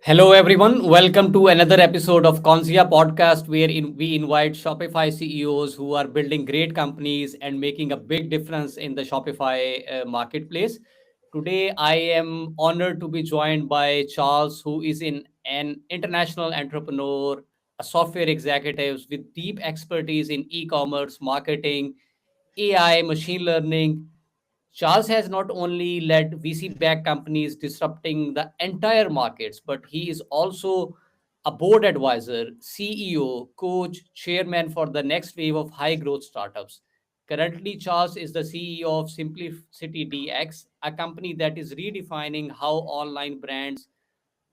Hello, everyone. Welcome to another episode of Conzia Podcast, where we invite Shopify CEOs who are building great companies and making a big difference in the Shopify marketplace. Today, I am honored to be joined by Charles, who is an international entrepreneur, a software executive with deep expertise in e-commerce, marketing, AI, machine learning. Charles has not only led VC-backed companies disrupting the entire markets, but he is also a board advisor, CEO, coach, chairman for the next wave of high-growth startups. Currently, Charles is the CEO of SimplicityDX, a company that is redefining how online brands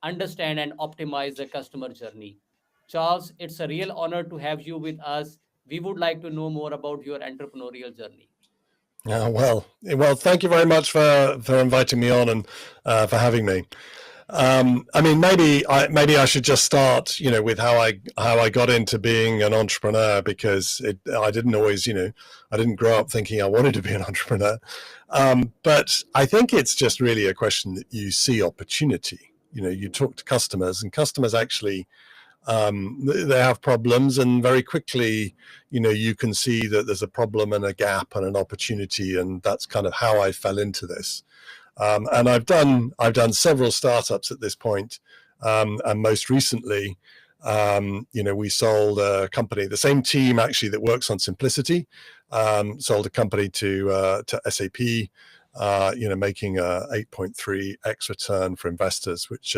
understand and optimize the customer journey. Charles, it's a real honor to have you with us. We would like to know more about your entrepreneurial journey. Thank you very much for inviting me on and for having me. Maybe I should just start, with how I got into being an entrepreneur, because I didn't always, I didn't grow up thinking I wanted to be an entrepreneur. But I think it's just really a question that you see opportunity. You talk to customers, and customers actually they have problems, and very quickly, you can see that there's a problem and a gap and an opportunity, and that's kind of how I fell into this. And I've done several startups at this point, and most recently, we sold a company. The same team actually that works on Simplicity sold a company to SAP. Making a 8.3x return for investors, which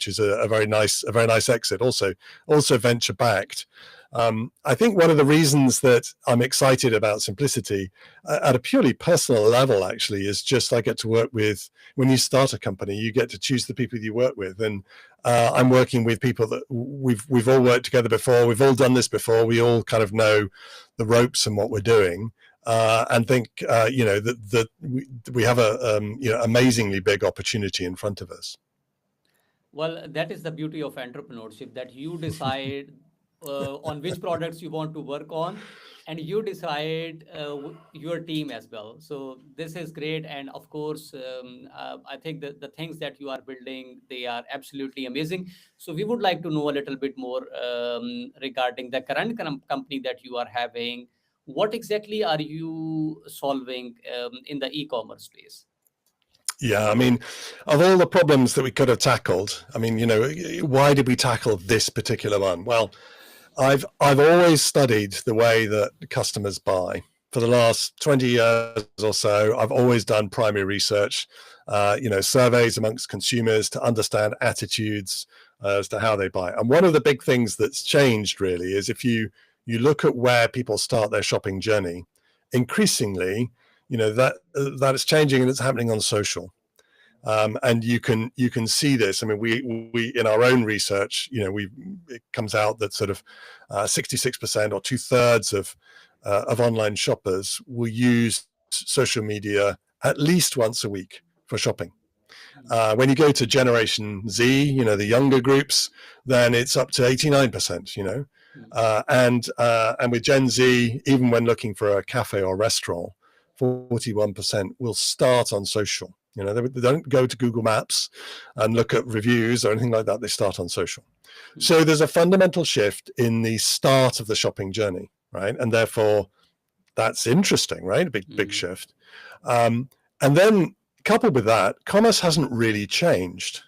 is a very nice exit. Also venture backed. I think one of the reasons that I'm excited about Simplicity at a purely personal level, actually, is just I get to work with, when you start a company, you get to choose the people you work with, and I'm working with people that we've all worked together before. We've all done this before. We all kind of know the ropes and what we're doing. And think that we have a amazingly big opportunity in front of us. Well, that is the beauty of entrepreneurship, that you decide on which products you want to work on, and you decide your team as well. So this is great. And of course, I think that the things that you are building, they are absolutely amazing. So we would like to know a little bit more regarding the current company that you are having. What exactly are you solving in the e-commerce space? Yeah, I mean, of all the problems that we could have tackled, I mean, why did we tackle this particular one? Well, I've always studied the way that customers buy. For the last 20 years or so, I've always done primary research, surveys amongst consumers to understand attitudes as to how they buy. And one of the big things that's changed really is if you look at where people start their shopping journey, increasingly, that is changing, and it's happening on social. And you can see this. I mean, we in our own research, it comes out that sort of 66% or 2/3 of online shoppers will use social media at least once a week for shopping. When you go to Generation Z, the younger groups, then it's up to 89%. And with Gen Z, even when looking for a cafe or restaurant, 41% will start on social. They don't go to Google Maps and look at reviews or anything like that. They start on social. So there's a fundamental shift in the start of the shopping journey, right? And therefore, that's interesting, right? A big shift. And then coupled with that, commerce hasn't really changed.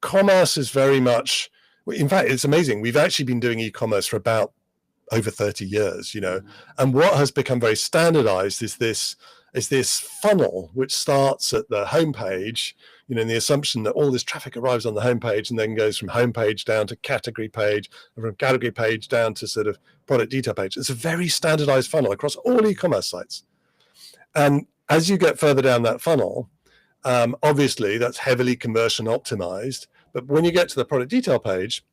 Commerce is very much, in fact, it's amazing. We've actually been doing e-commerce for about over 30 years, and what has become very standardized is this funnel which starts at the homepage, in the assumption that all this traffic arrives on the homepage and then goes from homepage down to category page, and from category page down to sort of product detail page. It's a very standardized funnel across all e-commerce sites. And as you get further down that funnel, obviously that's heavily conversion optimized. But when you get to the product detail page,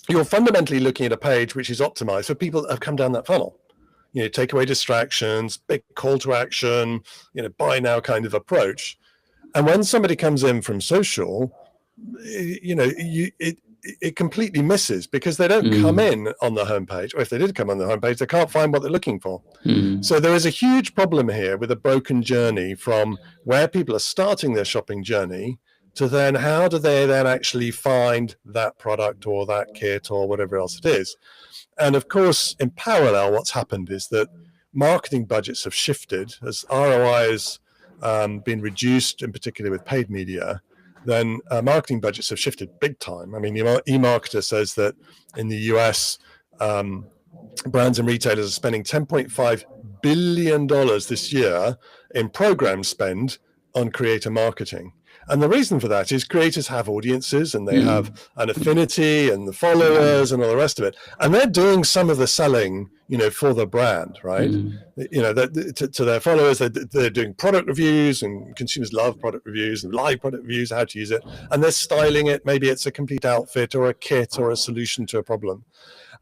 you're fundamentally looking at a page which is optimized for people that have come down that funnel. Take away distractions, big call to action, buy now kind of approach. And when somebody comes in from social, it completely misses, because they don't come in on the homepage, or if they did come on the homepage, they can't find what they're looking for. So there is a huge problem here with a broken journey from where people are starting their shopping journey to then how do they then actually find that product or that kit or whatever else it is. And of course, in parallel, what's happened is that marketing budgets have shifted as ROI has been reduced, in particular with paid media. Then marketing budgets have shifted big time. I mean, eMarketer says that in the US, brands and retailers are spending $10.5 billion this year in program spend on creator marketing. And the reason for that is creators have audiences and they have an affinity and the followers and all the rest of it. And they're doing some of the selling, for the brand, right? To their followers, they're doing product reviews, and consumers love product reviews and live product reviews, how to use it. And they're styling it. Maybe it's a complete outfit or a kit or a solution to a problem.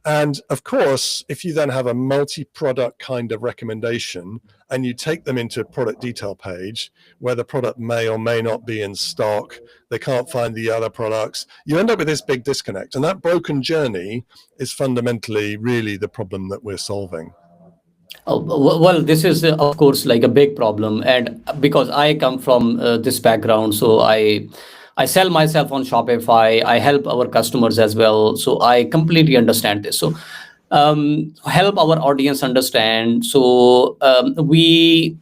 And of course, if you then have a multi-product kind of recommendation and you take them into a product detail page where the product may or may not be in stock, they can't find the other products, you end up with this big disconnect. And that broken journey is fundamentally really the problem that we're solving. Well, this is, of course, like a big problem. And because I come from this background, so I sell myself on Shopify. I help our customers as well. So I completely understand this. So help our audience understand. So we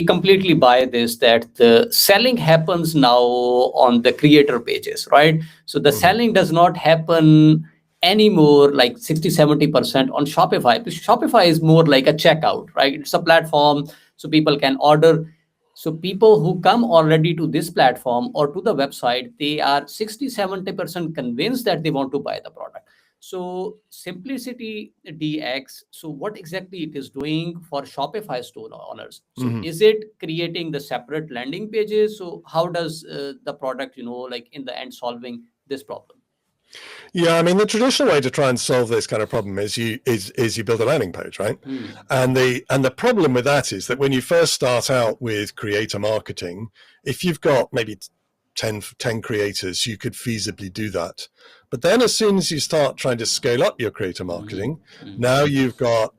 completely buy this, that the selling happens now on the creator pages, right? So the selling does not happen anymore like 60-70% on Shopify. Shopify is more like a checkout, right? It's a platform so people can order. So people who come already to this platform or to the website, they are 60-70% convinced that they want to buy the product. So SimplicityDX, so what exactly it is doing for Shopify store owners? So is it creating the separate landing pages? So how does the product, like in the end solving this problem? Yeah, I mean, the traditional way to try and solve this kind of problem is you build a landing page, right? And the problem with that is that when you first start out with creator marketing, if you've got maybe 10 creators, you could feasibly do that. But then as soon as you start trying to scale up your creator marketing, now you've got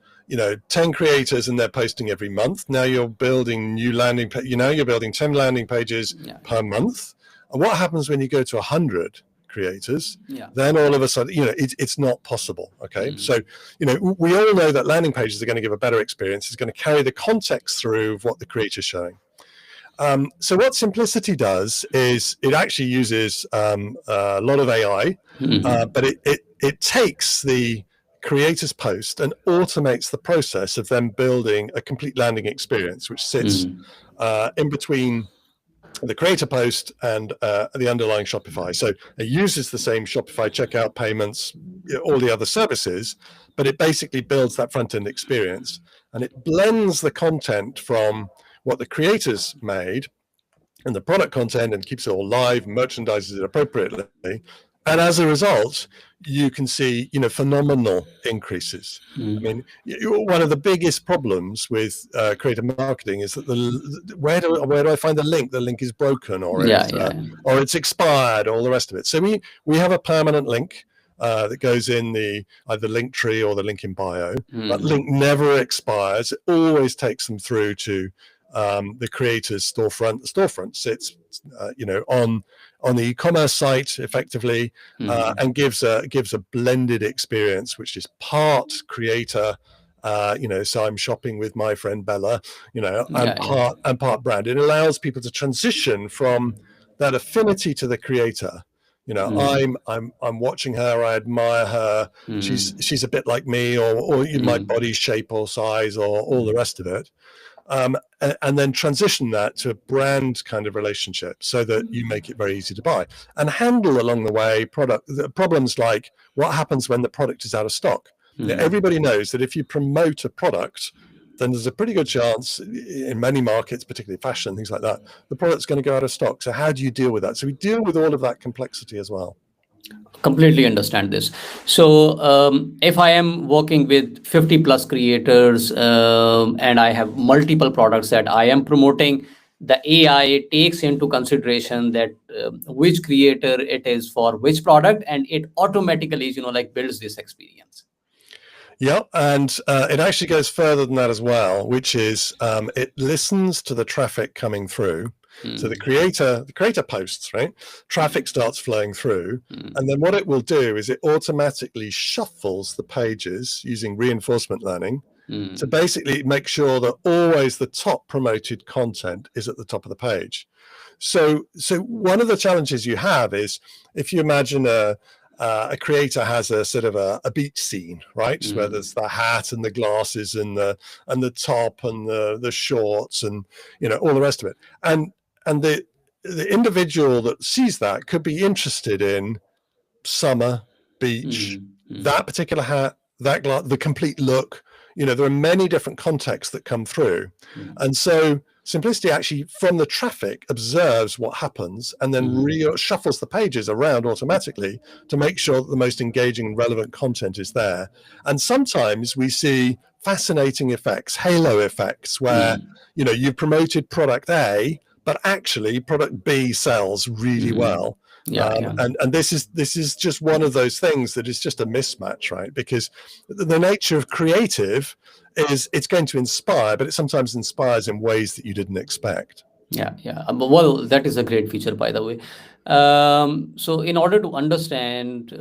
10 creators and they're posting every month. Now you're building new landing you're building 10 landing pages per month. And what happens when you go to 100 creators? Then all of a sudden, it's not possible. Okay. So, we all know that landing pages are going to give a better experience. It's going to carry the context through of what the creator's showing. So what Simplicity does is it actually uses a lot of AI, but it takes the creator's post and automates the process of them building a complete landing experience, which sits in between the creator post and the underlying Shopify. So it uses the same Shopify checkout, payments, all the other services, but it basically builds that front-end experience, and it blends the content from what the creators made and the product content and keeps it all live, merchandises it appropriately. And as a result, you can see, phenomenal increases. I mean, one of the biggest problems with creator marketing is that where do I find the link? The link is broken, or it's expired, all the rest of it. So we have a permanent link that goes in the either link tree or the link in bio. That link never expires. It always takes them through to the creator's storefronts. It's on the eCommerce site effectively, and gives a blended experience, which is part creator. So I'm shopping with my friend Bella, and part brand. It allows people to transition from that affinity to the creator. I'm watching her, I admire her. She's a bit like me, or my body shape or size, or all the rest of it. And then transition that to a brand kind of relationship so that you make it very easy to buy and handle along the way problems like what happens when the product is out of stock. Everybody knows that if you promote a product, then there's a pretty good chance in many markets, particularly fashion, things like that, the product's going to go out of stock. So how do you deal with that? So we deal with all of that complexity as well. Completely understand this. So if I am working with 50 plus creators and I have multiple products that I am promoting, the AI takes into consideration that which creator it is for which product, and it automatically builds this experience. Yeah, and it actually goes further than that as well, which is it listens to the traffic coming through. So the creator posts, right? Traffic starts flowing through, and then what it will do is it automatically shuffles the pages using reinforcement learning to basically make sure that always the top promoted content is at the top of the page. So one of the challenges you have is if you imagine a creator has a sort of a beach scene, right, where there's the hat and the glasses and the top and the shorts and all the rest of it, and the individual that sees that could be interested in summer, beach, that particular hat, that the complete look. There are many different contexts that come through, and so Simplicity actually, from the traffic, observes what happens and then shuffles the pages around automatically to make sure that the most engaging and relevant content is there. And sometimes we see fascinating effects, halo effects, where you've promoted product A, but actually product B sells really well. And this is just one of those things that is just a mismatch, right? Because the nature of creative is it's going to inspire, but it sometimes inspires in ways that you didn't expect. Well, that is a great feature, by the way. So in order to understand,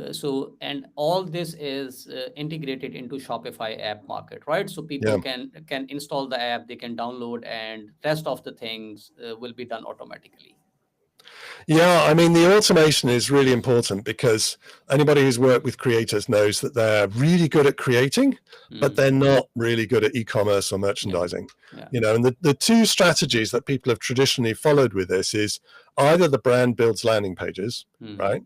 and all this is integrated into Shopify app market, right? So people can install the app, they can download, and rest of the things will be done automatically. Yeah, I mean, the automation is really important because anybody who's worked with creators knows that they're really good at creating, but they're not really good at e-commerce or merchandising. And the two strategies that people have traditionally followed with this is either the brand builds landing pages, right?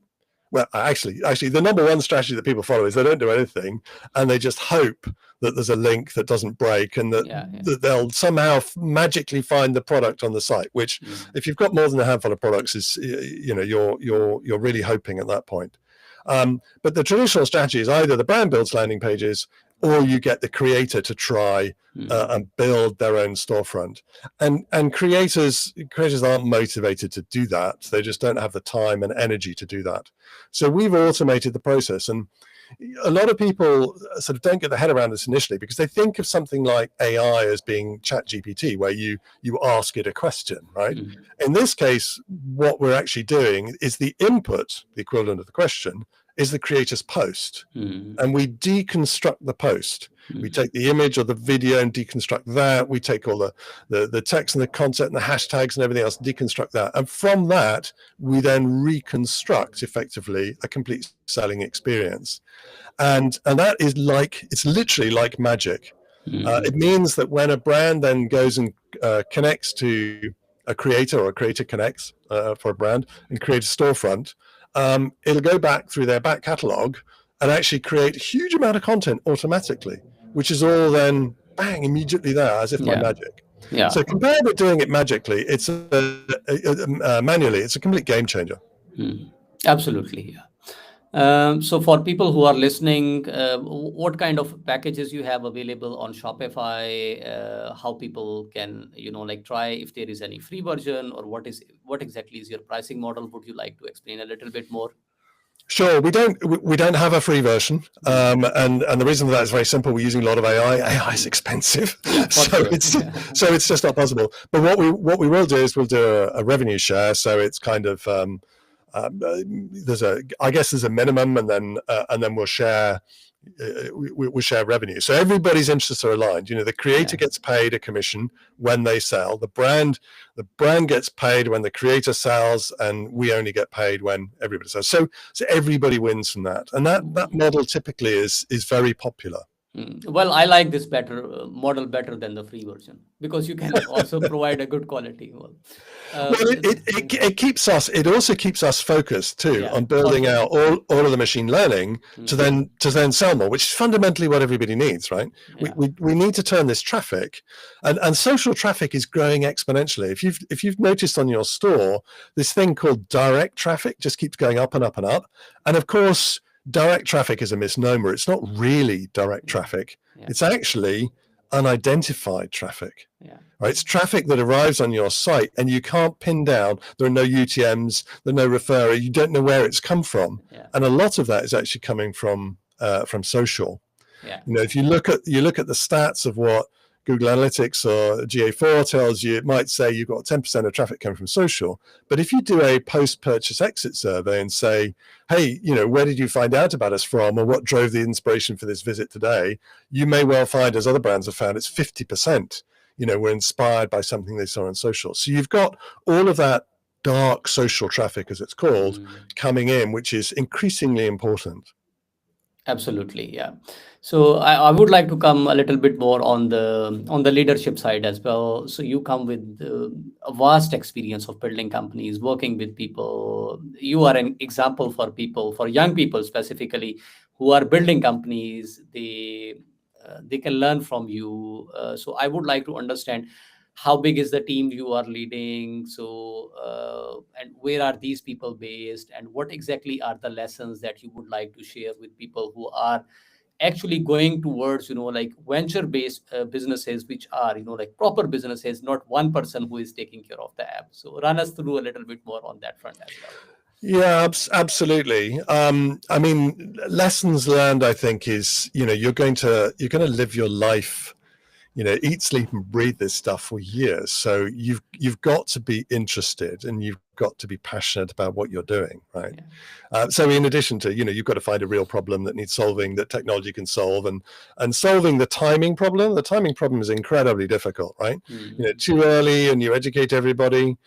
Well, actually, the number one strategy that people follow is they don't do anything, and they just hope that there's a link that doesn't break, and that they'll somehow magically find the product on the site. Which, if you've got more than a handful of products, is you're really hoping at that point. But the traditional strategy is either the brand builds landing pages, or you get the creator to try and build their own storefront. And creators aren't motivated to do that. They just don't have the time and energy to do that. So we've automated the process. And a lot of people sort of don't get their head around this initially because they think of something like AI as being ChatGPT, where you ask it a question, right? In this case, what we're actually doing is the input, the equivalent of the question, is the creator's post. And we deconstruct the post. We take the image or the video and deconstruct that. We take all the text and the content and the hashtags and everything else, deconstruct that. And from that, we then reconstruct effectively a complete selling experience. And that is it's literally like magic. It means that when a brand then goes and connects to a creator, or a creator connects for a brand and creates a storefront, it'll go back through their back catalog and actually create a huge amount of content automatically, which is all then bang immediately there as if by magic. So compared with doing it magically, it's manually, it's a complete game changer. Absolutely. So for people who are listening, what kind of packages you have available on Shopify, how people can, try if there is any free version, or what exactly is your pricing model? Would you like to explain a little bit more? Sure, we don't have a free version, and the reason for that is very simple. We're using a lot of AI. AI is expensive, so it's just not possible. But what we will do is we'll do a revenue share. So it's kind of there's a minimum, and then we'll share. We share revenue, so everybody's interests are aligned. The creator gets paid a commission when they sell. The brand gets paid when the creator sells, and we only get paid when everybody sells. So everybody wins from that, and that model typically is very popular. Well, I like this model better than the free version, because you can also provide a good quality. It also keeps us focused too on building out all of the machine learning to then sell more, which is fundamentally what everybody needs, right? We need to turn this traffic, and social traffic is growing exponentially. If you've noticed on your store, this thing called direct traffic just keeps going up and up and up, and of course, direct traffic is a misnomer. It's not really direct traffic. It's actually unidentified traffic. Right? It's traffic that arrives on your site and you can't pin down. There are no UTMs, there are no referrer. You don't know where it's come from. And a lot of that is actually coming from social. Yeah. If you look at the stats of what Google Analytics or GA4 tells you, it might say you've got 10% of traffic coming from social. But if you do a post-purchase exit survey and say, hey, where did you find out about us from, or what drove the inspiration for this visit today, you may well find, as other brands have found, it's 50%, were inspired by something they saw on social. So you've got all of that dark social traffic, as it's called, coming in, which is increasingly important. Absolutely, yeah. So I would like to come a little bit more on the leadership side as well. So you come with a vast experience of building companies, working with people. You are an example for people, for young people specifically, who are building companies. They can learn from you. So I would like to understand, how big is the team you are leading? So and where are these people based, and what exactly are the lessons that you would like to share with people who are actually going towards like venture based businesses, which are like proper businesses, not one person who is taking care of the app? So run us through a little bit more on that front as well. Yeah, absolutely. I mean, lessons learned, I think, is you're going to live your life, eat, sleep, and breathe this stuff for years. So you've got to be interested, and you've got to be passionate about what you're doing, right? Yeah. So in addition to, you've got to find a real problem that needs solving, that technology can solve, and solving the timing problem. The timing problem is incredibly difficult, right? Too early and you educate everybody,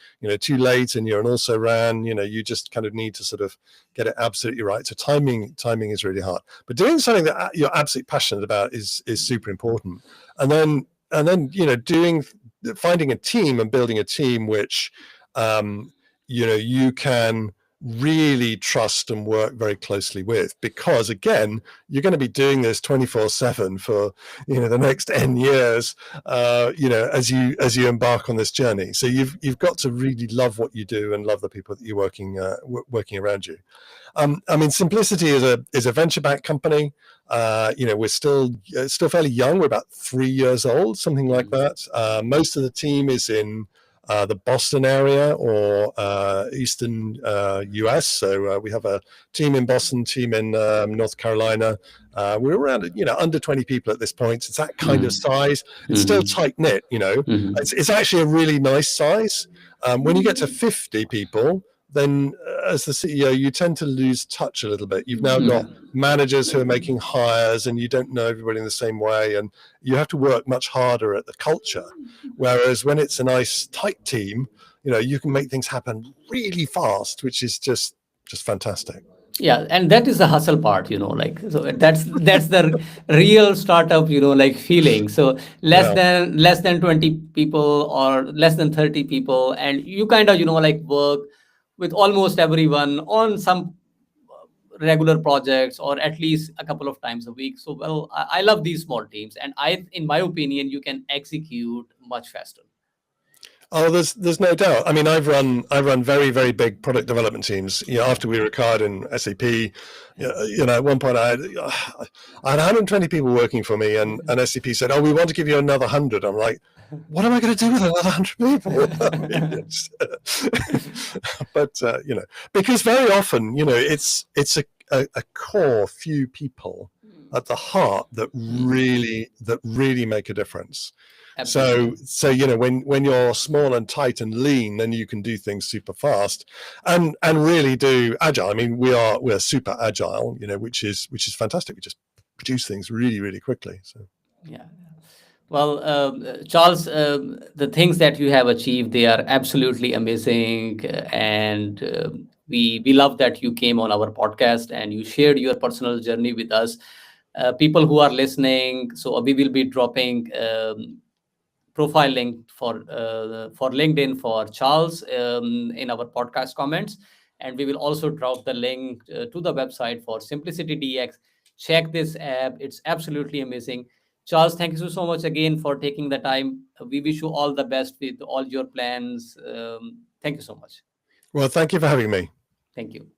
too late and you're an also ran, you just kind of need to sort of get it absolutely right. So timing is really hard, but doing something that you're absolutely passionate about is super important. And then finding a team and building a team which you can really trust and work very closely with, because again, you're going to be doing this 24/7 for the next 10 years as you embark on this journey. So you've got to really love what you do and love the people that you're working around you. I mean, Simplicity is a venture-backed company. We're still fairly young. We're about 3 years old, something like that. Most of the team is in the Boston area or eastern US. So we have a team in Boston, team in North Carolina. We're around under 20 people at this point. It's that kind of size. It's still tight knit. It's actually a really nice size. When you get to 50 people, then as the CEO, you tend to lose touch a little bit. You've now got managers who are making hires, and you don't know everybody in the same way, and you have to work much harder at the culture. Whereas when it's a nice tight team, you can make things happen really fast, which is just fantastic. Yeah, and that is the hustle part, so that's the real startup, like feeling. So less than 20 people or less than 30 people, and you kind of like work with almost everyone on some regular projects, or at least a couple of times a week. So well, I love these small teams, and in my opinion, you can execute much faster. Oh, there's no doubt. I mean, I've run very, very big product development teams. After we retired in SAP, at one point I had 120 people working for me, and SAP said, "Oh, we want to give you another 100." I'm like, what am I going to do with another 100 people? But because very often, it's a core few people at the heart that really make a difference. Absolutely. So when you're small and tight and lean, then you can do things super fast and really do agile. I mean, we're super agile, which is fantastic. We just produce things really, really quickly. So yeah. Well, Charles, the things that you have achieved, they are absolutely amazing, and we love that you came on our podcast and you shared your personal journey with us. People who are listening, so we will be dropping profile link for LinkedIn for Charles in our podcast comments, and we will also drop the link to the website for SimplicityDX. Check this app; it's absolutely amazing. Charles, thank you so much again for taking the time. We wish you all the best with all your plans. Thank you so much. Well, thank you for having me. Thank you.